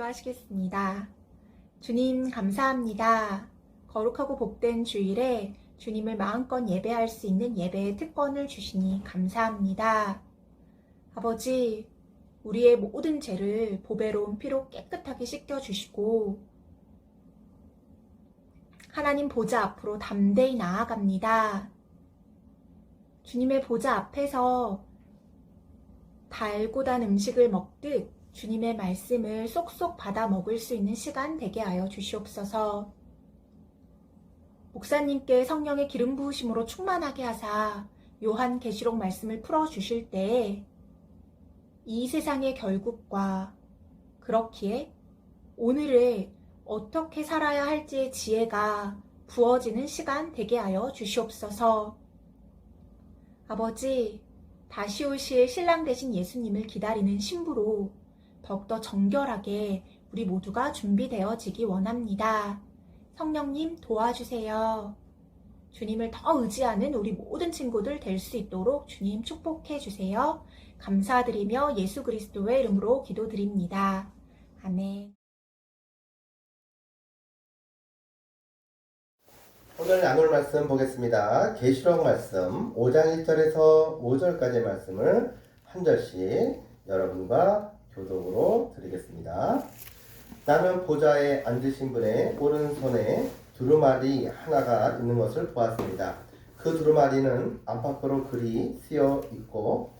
기도하시겠습니다. 주님 감사합니다. 거룩하고 복된 주일에 주님을 마음껏 예배할 수 있는 예배의 특권을 주시니 감사합니다. 아버지, 우리의 모든 죄를 보배로운 피로 깨끗하게 씻겨주시고 하나님 보좌 앞으로 담대히 나아갑니다. 주님의 보좌 앞에서 달고 단 음식을 먹듯 주님의 말씀을 쏙쏙 받아 먹을 수 있는 시간 되게 하여 주시옵소서. 목사님께 성령의 기름 부으심으로 충만하게 하사 요한계시록 말씀을 풀어주실 때에 이 세상의 결국과 그렇기에 오늘을 어떻게 살아야 할지의 지혜가 부어지는 시간 되게 하여 주시옵소서. 아버지, 다시 오실 신랑 되신 예수님을 기다리는 신부로 더욱더 정결하게 우리 모두가 준비되어지기 원합니다. 성령님 도와주세요. 주님을 더 의지하는 우리 모든 친구들 될 수 있도록 주님 축복해 주세요. 감사드리며 예수 그리스도의 이름으로 기도드립니다. 아멘. 오늘 나눌 말씀 보겠습니다. 계시록 말씀 5장 1절에서 5절까지의 말씀을 한 절씩 여러분과 교독으로 드리겠습니다. 나는 보좌에 앉으신 분의 오른손에 두루마리 하나가 있는 것을 보았습니다. 그 두루마리는 안팎으로 글이 쓰여 있고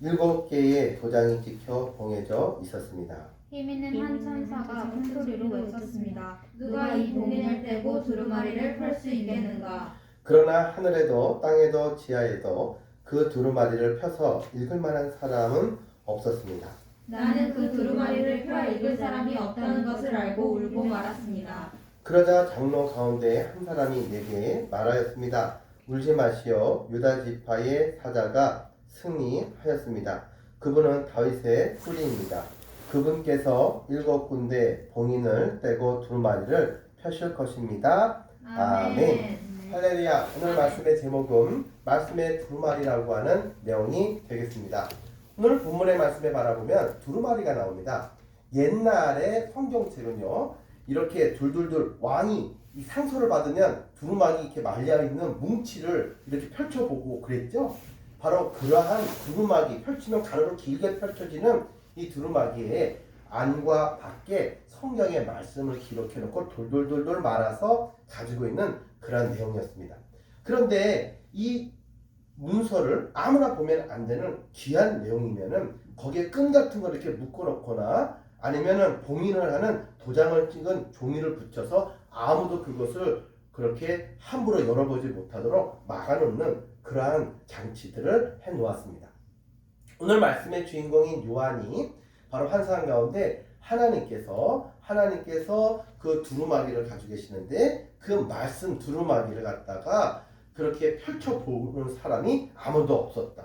7개의 도장이 찍혀 봉해져 있었습니다. 힘 있는 한 천사가 큰 소리로 외쳤습니다. 누가 이 봉인을 떼고 두루마리를 펼 수 있겠는가? 그러나 하늘에도 땅에도 지하에도 그 두루마리를 펴서 읽을 만한 사람은 없었습니다. 나는 그 두루마리를 펴 읽을 사람이 없다는 것을 알고 울고 말았습니다. 그러자 장로 가운데 한 사람이 내게 말하였습니다. 울지 마시오. 유다 지파의 사자가 승리하였습니다. 그분은 다윗의 뿌리입니다. 그분께서 7군데 봉인을 떼고 두루마리를 펴실 것입니다. 아멘. 할렐루야. 오늘 말씀의 제목은 말씀의 두루마리라고 하는 내용이 되겠습니다. 오늘 본문의 말씀에 바라보면 두루마리가 나옵니다. 옛날의 성경책은요, 이렇게 둘둘둘 왕이 이 상소를 받으면 두루마리 이렇게 말려있는 뭉치를 이렇게 펼쳐보고 그랬죠. 바로 그러한 두루마기, 펼치면 가로로 길게 펼쳐지는 이 두루마기에 안과 밖에 성경의 말씀을 기록해놓고 돌돌돌돌 말아서 가지고 있는 그런 내용이었습니다. 그런데 이 문서를 아무나 보면 안 되는 귀한 내용이면은 거기에 끈 같은 걸 이렇게 묶어놓거나 아니면은 봉인을 하는 도장을 찍은 종이를 붙여서 아무도 그것을 그렇게 함부로 열어보지 못하도록 막아놓는 그러한 장치들을 해놓았습니다. 오늘 말씀의 주인공인 요한이 바로 환상 가운데 하나님께서 그 두루마기를 가지고 계시는데 그 말씀 두루마기를 갖다가 그렇게 펼쳐보는 사람이 아무도 없었다.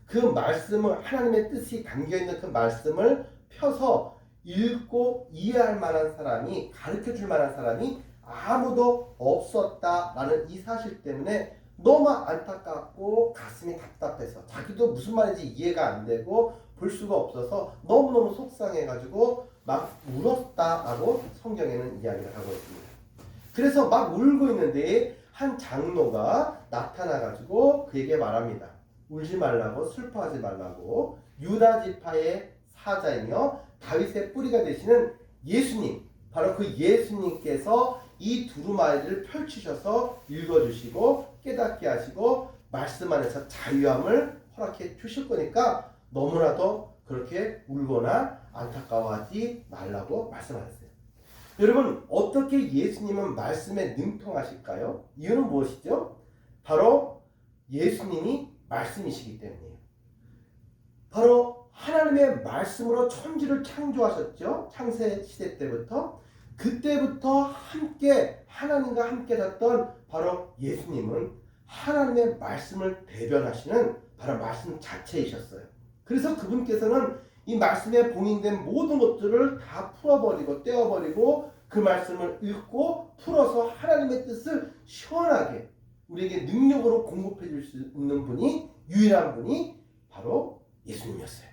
그 말씀을 하나님의 뜻이 담겨있는 그 말씀을 펴서 읽고 이해할 만한 사람이 가르쳐줄 만한 사람이 아무도 없었다라는 이 사실 때문에 너무 안타깝고 가슴이 답답해서 자기도 무슨 말인지 이해가 안 되고 볼 수가 없어서 너무너무 속상해가지고 막 울었다라고 성경에는 이야기를 하고 있습니다. 그래서 막 울고 있는데 한 장로가 나타나가지고 그에게 말합니다. 울지 말라고, 슬퍼하지 말라고. 유다 지파의 사자이며 다윗의 뿌리가 되시는 예수님, 바로 그 예수님께서 이 두루마리를 펼치셔서 읽어주시고 깨닫게 하시고 말씀 안에서 자유함을 허락해 주실 거니까 너무나도 그렇게 울거나 안타까워하지 말라고 말씀하셨어요. 여러분, 어떻게 예수님은 말씀에 능통하실까요? 이유는 무엇이죠? 바로 예수님이 말씀이시기 때문이에요. 바로 하나님의 말씀으로 천지를 창조하셨죠. 창세 시대 때부터. 그때부터 함께 하나님과 함께 잤던 바로 예수님은 하나님의 말씀을 대변하시는 바로 말씀 자체이셨어요. 그래서 그분께서는 이 말씀에 봉인된 모든 것들을 다 풀어버리고 떼어버리고 그 말씀을 읽고 풀어서 하나님의 뜻을 시원하게 우리에게 능력으로 공급해 줄 수 있는 분이 유일한 분이 바로 예수님이었어요.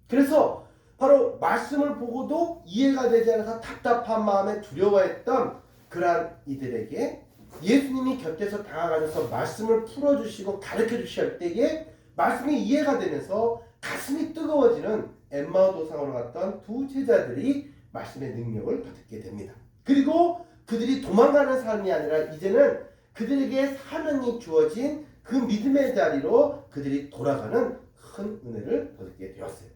그래서 바로 말씀을 보고도 이해가 되지 않아서 답답한 마음에 두려워했던 그러한 이들에게 예수님이 곁에서 다가가셔서 말씀을 풀어주시고 가르쳐주실 때에 말씀이 이해가 되면서 가슴이 뜨거워지는 엠마오 도상으로 갔던 두 제자들이 말씀의 능력을 받게 됩니다. 그리고 그들이 도망가는 삶이 아니라 이제는 그들에게 사명이 주어진 그 믿음의 자리로 그들이 돌아가는 큰 은혜를 얻게 되었어요.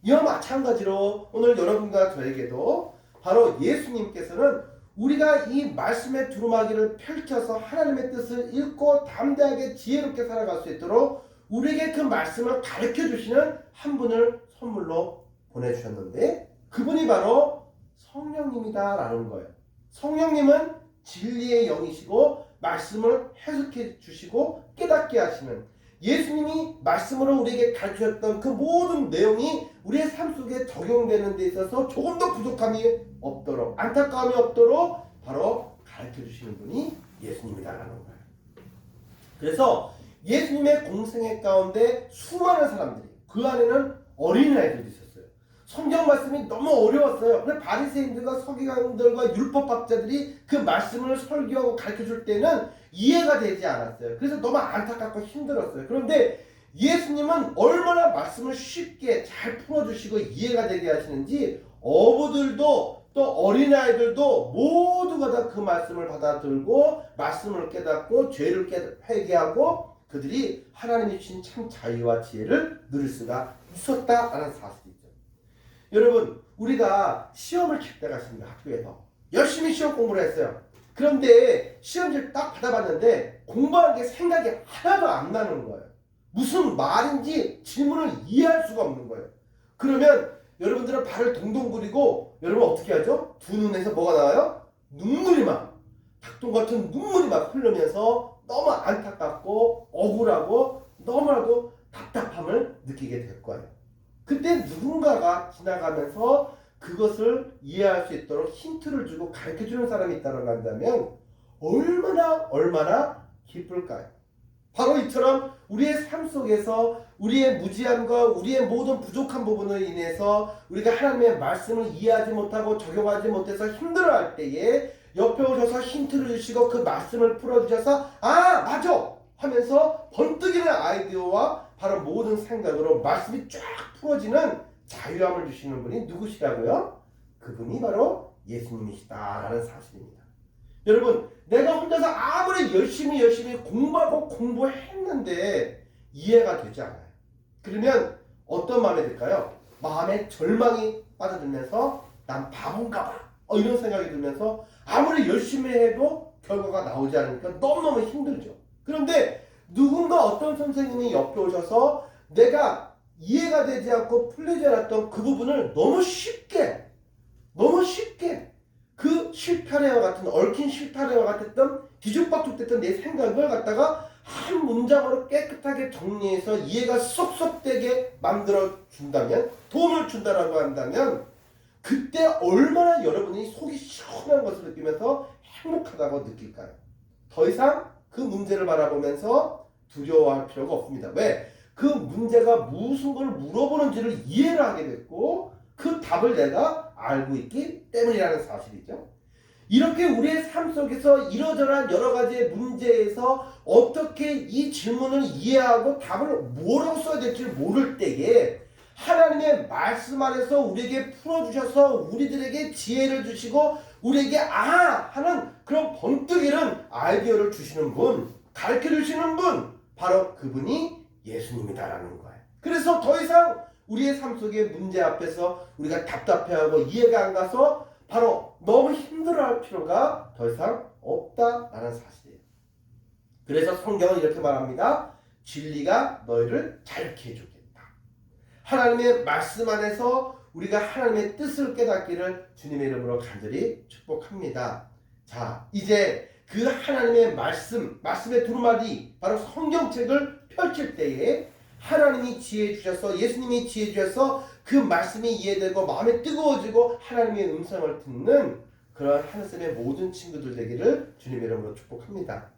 이와 마찬가지로 오늘 여러분과 저에게도 바로 예수님께서는 우리가 이 말씀의 두루마기를 펼쳐서 하나님의 뜻을 읽고 담대하게 지혜롭게 살아갈 수 있도록 우리에게 그 말씀을 가르쳐 주시는 한 분을 선물로 보내주셨는데 그분이 바로 성령님이다라는 거예요. 성령님은 진리의 영이시고 말씀을 해석해 주시고 깨닫게 하시는 예수님이 말씀으로 우리에게 가르치셨던 그 모든 내용이 우리의 삶 속에 적용되는 데 있어서 조금 더 부족함이 없도록 안타까움이 없도록 바로 가르쳐 주시는 분이 예수님이다라는 거예요. 그래서 예수님의 공생애 가운데 수많은 사람들이 그 안에는 어린아이들도 있었어요. 성경 말씀이 너무 어려웠어요. 그래서 바리새인들과 서기관들과 율법학자들이 그 말씀을 설교하고 가르쳐줄 때는 이해가 되지 않았어요. 그래서 너무 안타깝고 힘들었어요. 그런데 예수님은 얼마나 말씀을 쉽게 잘 풀어주시고 이해가 되게 하시는지 어부들도 또 어린아이들도 모두가 다 그 말씀을 받아들고 말씀을 깨닫고 죄를 회개하고 그들이 하나님이 주신 참 자유와 지혜를 누릴 수가 있었다라는 사실이죠. 여러분, 우리가 시험을 칠 때가 있습니다. 학교에서 열심히 시험 공부를 했어요. 그런데 시험지를 딱 받아봤는데 공부하는 게 생각이 하나도 안 나는 거예요. 무슨 말인지 질문을 이해할 수가 없는 거예요. 그러면 여러분들은 발을 동동 구리고 여러분 어떻게 하죠? 두 눈에서 뭐가 나와요? 눈물이 막 닭똥 같은 눈물이 막 흐르면서 너무 안타깝고 억울하고 너무나도 답답함을 느끼게 될 거예요. 그때 누군가가 지나가면서 그것을 이해할 수 있도록 힌트를 주고 가르쳐주는 사람이 있다고 한다면 얼마나 기쁠까요? 바로 이처럼 우리의 삶 속에서 우리의 무지함과 우리의 모든 부족한 부분으로 인해서 우리가 하나님의 말씀을 이해하지 못하고 적용하지 못해서 힘들어할 때에 옆에 오셔서 힌트를 주시고 그 말씀을 풀어주셔서 아 맞아 하면서 번뜩이는 아이디어와 바로 모든 생각으로 말씀이 쫙 풀어지는 자유함을 주시는 분이 누구시라고요? 그분이 바로 예수님이시다라는 사실입니다. 여러분, 내가 혼자서 아무리 열심히 공부하고 공부했는데 이해가 되지 않아요. 그러면 어떤 마음이 들까요? 마음에 절망이 빠져들면서 난 바본가 봐 이런 생각이 들면서 아무리 열심히 해도 결과가 나오지 않으니까 너무너무 힘들죠. 그런데 누군가 어떤 선생님이 옆에 오셔서 내가 이해가 되지 않고 풀리지 않았던 그 부분을 너무 쉽게 그 실타래와 같은 얽힌 실타래와 같았던 뒤죽박죽됐던 내 생각을 갖다가 한 문장으로 깨끗하게 정리해서 이해가 쏙쏙 되게 만들어 준다면, 도움을 준다라고 한다면 그때 얼마나 여러분이 속이 시원한 것을 느끼면서 행복하다고 느낄까요? 더 이상 그 문제를 바라보면서 두려워할 필요가 없습니다. 왜? 그 문제가 무슨 걸 물어보는지를 이해를 하게 됐고 그 답을 내가 알고 있기 때문이라는 사실이죠. 이렇게 우리의 삶 속에서 이러저러한 여러 가지의 문제에서 어떻게 이 질문을 이해하고 답을 뭐라고 써야 될지 모를 때에 하나님의 말씀 안에서 우리에게 풀어주셔서 우리들에게 지혜를 주시고 우리에게 하는 그런 번뜩이는 아이디어를 주시는 분, 가르쳐 주시는 분, 바로 그분이 예수님이다라는 거예요. 그래서 더 이상 우리의 삶 속의 문제 앞에서 우리가 답답해하고 이해가 안 가서 바로 너무 힘들어할 필요가 더 이상 없다라는 사실이에요. 그래서 성경은 이렇게 말합니다. 진리가 너희를 자유케 해주겠다. 하나님의 말씀 안에서 우리가 하나님의 뜻을 깨닫기를 주님의 이름으로 간절히 축복합니다. 자, 이제 그 하나님의 말씀의 두루마리, 바로 성경책을 펼칠 때에 하나님이 지혜 주셔서, 예수님이 지혜 주셔서 그 말씀이 이해되고 마음이 뜨거워지고 하나님의 음성을 듣는 그런 하늘섬의 모든 친구들 되기를 주님의 이름으로 축복합니다.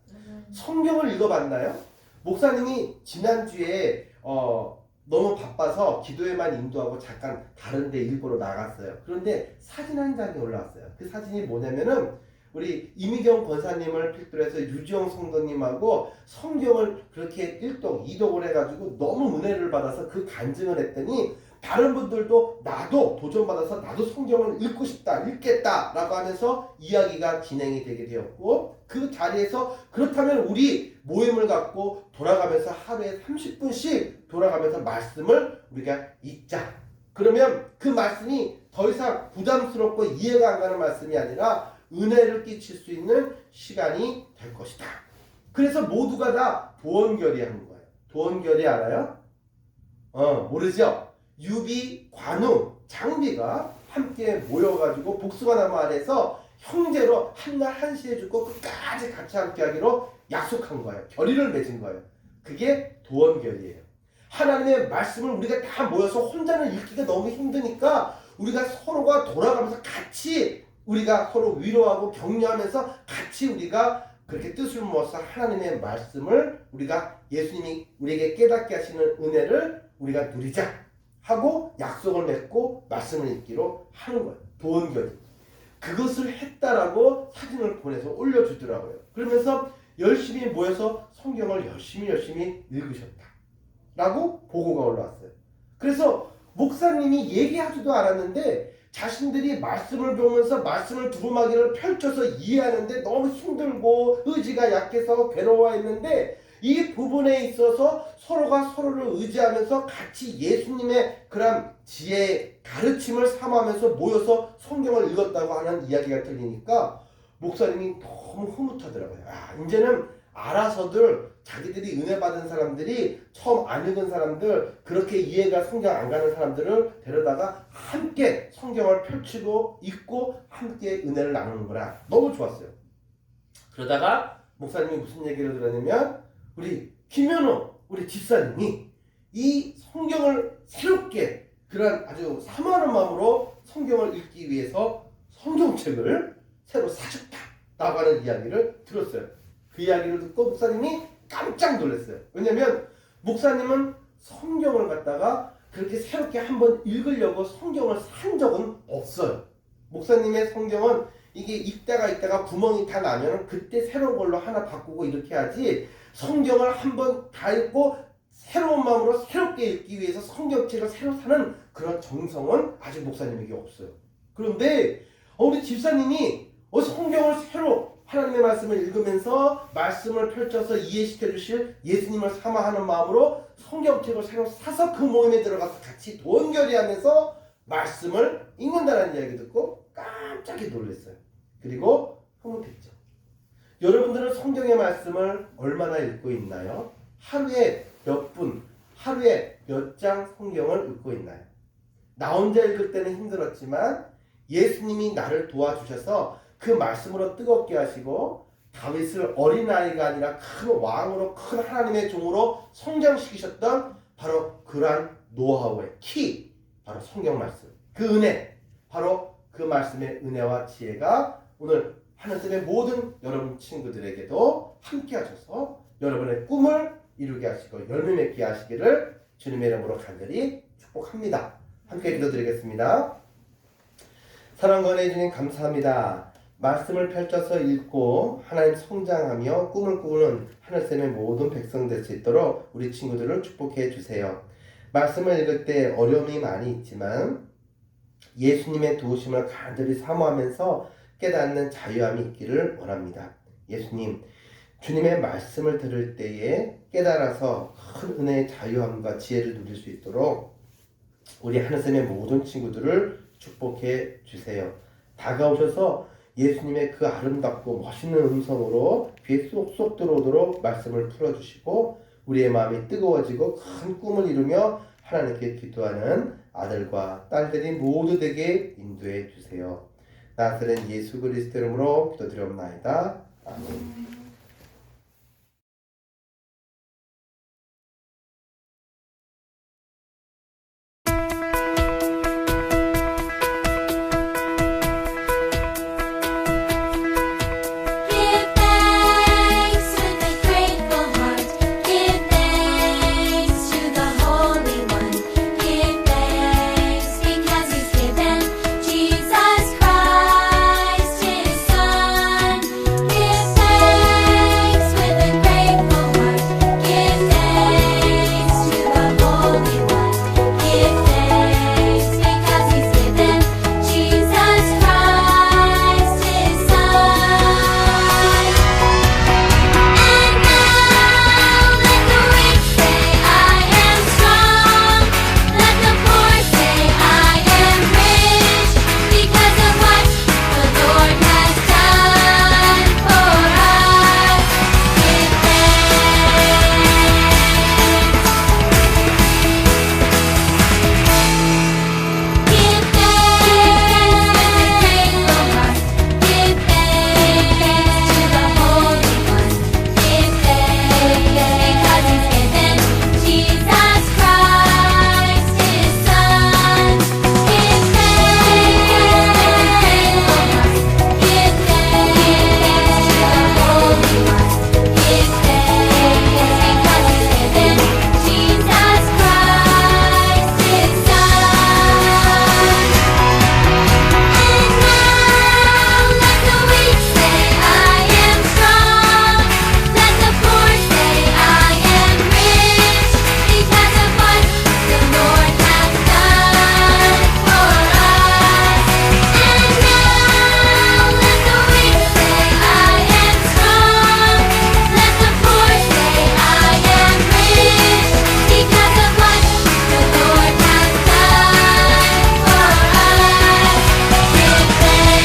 성경을 읽어봤나요? 목사님이 지난주에 너무 바빠서 기도에만 인도하고 잠깐 다른 데 일부러 나갔어요. 그런데 사진 한 장이 올라왔어요. 그 사진이 뭐냐면은 우리 이미경 권사님을 필두로 해서 유지영 성도님하고 성경을 그렇게 1독, 2독을 해가지고 너무 은혜를 받아서 그 간증을 했더니 다른 분들도 나도 도전받아서 나도 성경을 읽고 싶다, 읽겠다 라고 하면서 이야기가 진행이 되게 되었고 그 자리에서 그렇다면 우리 모임을 갖고 돌아가면서 하루에 30분씩 돌아가면서 말씀을 우리가 읽자. 그러면 그 말씀이 더 이상 부담스럽고 이해가 안 가는 말씀이 아니라 은혜를 끼칠 수 있는 시간이 될 것이다. 그래서 모두가 다 도원결의 한 거예요. 도원결의 알아요? 모르죠? 유비, 관우, 장비가 함께 모여가지고 복숭아나무 아래서 형제로 한날 한시에 죽고 끝까지 같이 함께 하기로 약속한 거예요. 결의를 맺은 거예요. 그게 도원결의예요. 하나님의 말씀을 우리가 다 모여서 혼자는 읽기가 너무 힘드니까 우리가 서로가 돌아가면서 같이 우리가 서로 위로하고 격려하면서 같이 우리가 그렇게 뜻을 모아서 하나님의 말씀을 우리가 예수님이 우리에게 깨닫게 하시는 은혜를 우리가 누리자 하고 약속을 맺고 말씀을 읽기로 하는 거예요. 도원결의. 그것을 했다라고 사진을 보내서 올려주더라고요. 그러면서 열심히 모여서 성경을 열심히 읽으셨다 라고 보고가 올라왔어요. 그래서 목사님이 얘기하지도 않았는데 자신들이 말씀을 보면서 말씀을 두루마기를 펼쳐서 이해하는데 너무 힘들고 의지가 약해서 괴로워했는데 이 부분에 있어서 서로가 서로를 의지하면서 같이 예수님의 그런 지혜 가르침을 삼으면서 모여서 성경을 읽었다고 하는 이야기가 들리니까 목사님이 너무 흐뭇하더라고요. 이제는 알아서들 자기들이 은혜 받은 사람들이 처음 안 읽은 사람들 그렇게 이해가 성경 안 가는 사람들을 데려다가 함께 성경을 펼치고 읽고 함께 은혜를 나누는구나. 너무 좋았어요. 그러다가 목사님이 무슨 얘기를 들었냐면 우리 김현우 우리 집사님이 이 성경을 새롭게 그런 아주 사모하는 마음으로 성경을 읽기 위해서 성경책을 새로 사줬다라고 하는 이야기를 들었어요. 그 이야기를 듣고 목사님이 깜짝 놀랐어요. 왜냐면 목사님은 성경을 갖다가 그렇게 새롭게 한번 읽으려고 성경을 산 적은 없어요. 목사님의 성경은 이게 읽다가 구멍이 다 나면 그때 새로운 걸로 하나 바꾸고 이렇게 하지 성경을 한번 다 읽고 새로운 마음으로 새롭게 읽기 위해서 성경책을 새로 사는 그런 정성은 아직 목사님에게 없어요. 그런데 우리 집사님이 성경을 새로 하나님의 말씀을 읽으면서 말씀을 펼쳐서 이해시켜 주실 예수님을 사모하는 마음으로 성경책을 새로 사서 그 모임에 들어가서 같이 도원결의하면서 말씀을 읽는다는 이야기 듣고 깜짝이 놀랐어요. 그리고 흐뭇했죠. 여러분들은 성경의 말씀을 얼마나 읽고 있나요? 하루에 몇 분, 하루에 몇 장 성경을 읽고 있나요? 나 혼자 읽을 때는 힘들었지만 예수님이 나를 도와주셔서 그 말씀으로 뜨겁게 하시고 다윗을 어린아이가 아니라 큰 왕으로, 큰 하나님의 종으로 성장시키셨던 바로 그러한 노하우의 키, 바로 성경 말씀, 그 은혜, 바로 그 말씀의 은혜와 지혜가 오늘 하늘쌤의 모든 여러분 친구들에게도 함께 하셔서 여러분의 꿈을 이루게 하시고 열매 맺게 하시기를 주님의 이름으로 간절히 축복합니다. 함께 기도드리겠습니다. 사랑과 은혜 주님 감사합니다. 말씀을 펼쳐서 읽고 하나님 성장하며 꿈을 꾸는 하늘쌤의 모든 백성 될 수 있도록 우리 친구들을 축복해 주세요. 말씀을 읽을 때 어려움이 많이 있지만 예수님의 도우심을 간절히 사모하면서 깨닫는 자유함이 있기를 원합니다. 예수님, 주님의 말씀을 들을 때에 깨달아서 큰 은혜의 자유함과 지혜를 누릴 수 있도록 우리 하늘쌤의 모든 친구들을 축복해 주세요. 다가오셔서 예수님의 그 아름답고 멋있는 음성으로 귀에 쏙쏙 들어오도록 말씀을 풀어주시고 우리의 마음이 뜨거워지고 큰 꿈을 이루며 하나님께 기도하는 아들과 딸들이 모두 되게 인도해 주세요. 나사렛 예수 그리스도 이름으로 기도드리옵나이다. 아멘. Give thanks with a grateful heart. Give thanks to the Holy One. Give thanks because He's given Jesus Christ His Son. Give thanks with a grateful heart. Give thanks to the Holy One. Give thanks because He's given Jesus Christ His Son. And now let the weak say, I am strong. Let the poor say, I am rich, because of what the Lord has done for us. Give thanks. Give thanks with a grateful heart. Give thanks to the Holy One. Give thanks because He's given Jesus Christ His Son. Give thanks with a grateful heart. Give thanks to the Holy One. Give thanks because He's given Jesus Christ His Son. And now let the weak say, I am strong. Let the poor say, I am rich, because of what the Lord has done for us. And now let the weak say, I am strong. Let the poor say, I am rich, because of what the Lord has done for us. Give thanks.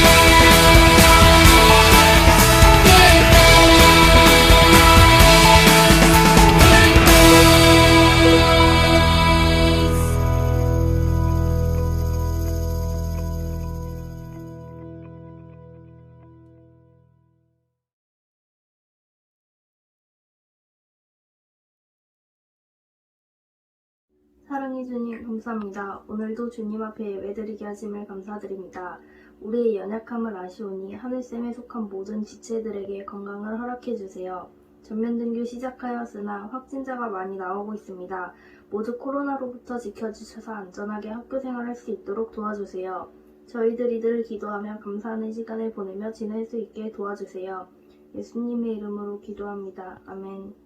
사랑해 주님 감사합니다. 오늘도 주님 앞에 예배드리게 하심을 감사드립니다. 우리의 연약함을 아시오니 하늘샘에 속한 모든 지체들에게 건강을 허락해 주세요. 전면등교 시작하였으나 확진자가 많이 나오고 있습니다. 모두 코로나로부터 지켜주셔서 안전하게 학교 생활할 수 있도록 도와주세요. 저희들이 늘 기도하며 감사하는 시간을 보내며 지낼 수 있게 도와주세요. 예수님의 이름으로 기도합니다. 아멘.